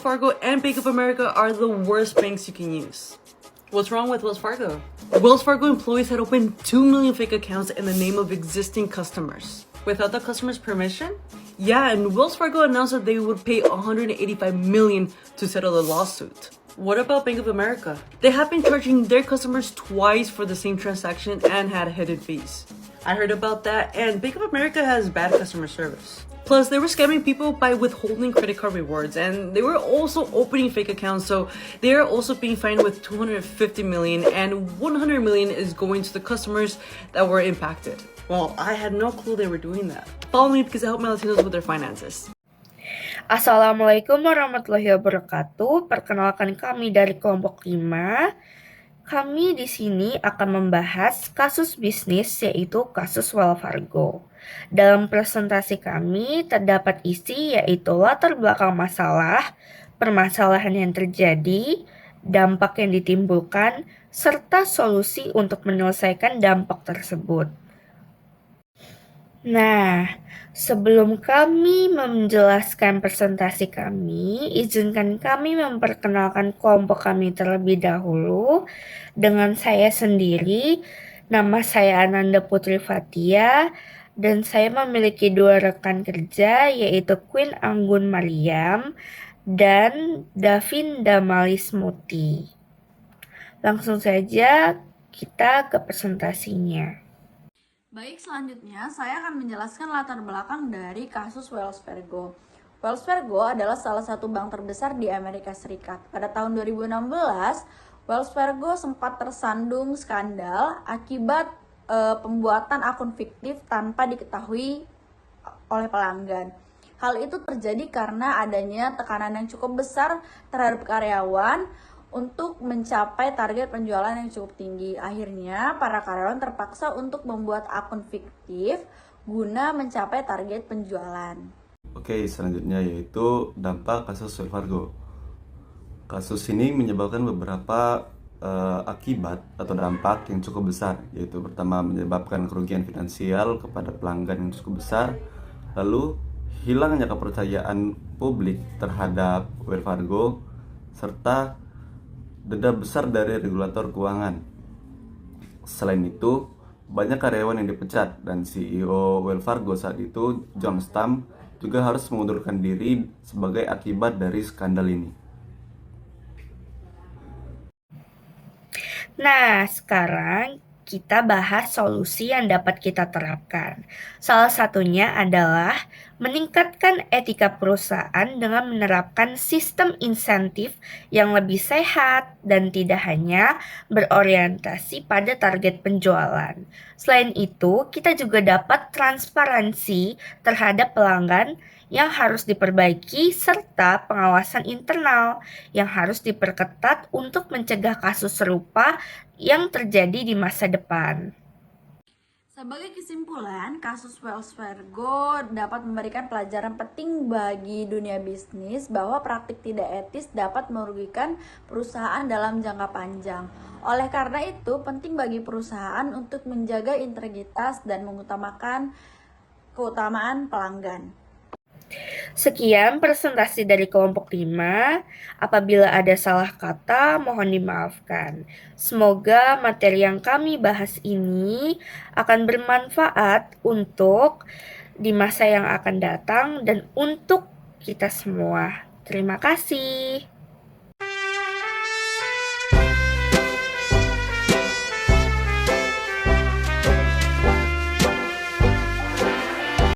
Fargo and Bank of America are the worst banks you can use. What's wrong with Wells Fargo? Wells Fargo employees had opened 2 million fake accounts in the name of existing customers without the customer's permission? Yeah, and Wells Fargo announced that they would pay $185 million to settle the lawsuit. What about Bank of America? They have been charging their customers twice for the same transaction and had hidden fees. I heard about that, and Bank of America has bad customer service. Plus, they were scamming people by withholding credit card rewards, and they were also opening fake accounts, so they are also being fined with $250 million, and $100 million is going to the customers that were impacted. Well, I had no clue they were doing that. Follow me because I help my Latinos with their finances. Assalamualaikum warahmatullahi wabarakatuh. Perkenalkan kami dari kelompok 5. Kami di sini akan membahas kasus bisnis yaitu kasus Wells Fargo. Dalam presentasi kami terdapat isi yaitu latar belakang masalah, permasalahan yang terjadi, dampak yang ditimbulkan, serta solusi untuk menyelesaikan dampak tersebut. Nah, sebelum kami menjelaskan presentasi kami, izinkan kami memperkenalkan kelompok kami terlebih dahulu. Dengan saya sendiri, nama saya Ananda Putri Fatia, dan saya memiliki 2 rekan kerja, yaitu Queen Anggun Mariam dan Davin Damalis Muti. Langsung saja kita ke presentasinya. Baik, selanjutnya saya akan menjelaskan latar belakang dari kasus Wells Fargo. Wells Fargo adalah salah satu bank terbesar di Amerika Serikat. Pada tahun 2016, Wells Fargo sempat tersandung skandal akibat pembuatan akun fiktif tanpa diketahui oleh pelanggan. Hal itu terjadi karena adanya tekanan yang cukup besar terhadap karyawan untuk mencapai target penjualan yang cukup tinggi. Akhirnya, para karyawan terpaksa untuk membuat akun fiktif guna mencapai target penjualan. Oke, selanjutnya yaitu dampak kasus Wells Fargo. Kasus ini menyebabkan beberapa akibat atau dampak yang cukup besar, yaitu pertama menyebabkan kerugian finansial kepada pelanggan yang cukup besar, lalu hilangnya kepercayaan publik terhadap Wells Fargo, serta denda besar dari regulator keuangan. Selain itu, banyak karyawan yang dipecat dan CEO Wells Fargo saat itu, John Stam, juga harus mengundurkan diri sebagai akibat dari skandal ini. Nah, sekarang kita bahas solusi yang dapat kita terapkan. Salah satunya adalah meningkatkan etika perusahaan dengan menerapkan sistem insentif yang lebih sehat dan tidak hanya berorientasi pada target penjualan. Selain itu, kita juga dapat transparansi terhadap pelanggan yang harus diperbaiki serta pengawasan internal yang harus diperketat untuk mencegah kasus serupa yang terjadi di masa depan. Sebagai kesimpulan, kasus Wells Fargo dapat memberikan pelajaran penting bagi dunia bisnis bahwa praktik tidak etis dapat merugikan perusahaan dalam jangka panjang. Oleh karena itu, penting bagi perusahaan untuk menjaga integritas dan mengutamakan keutamaan pelanggan. Sekian presentasi dari kelompok 5. Apabila ada salah kata, mohon dimaafkan. Semoga materi yang kami bahas ini akan bermanfaat untuk di masa yang akan datang dan untuk kita semua. Terima kasih.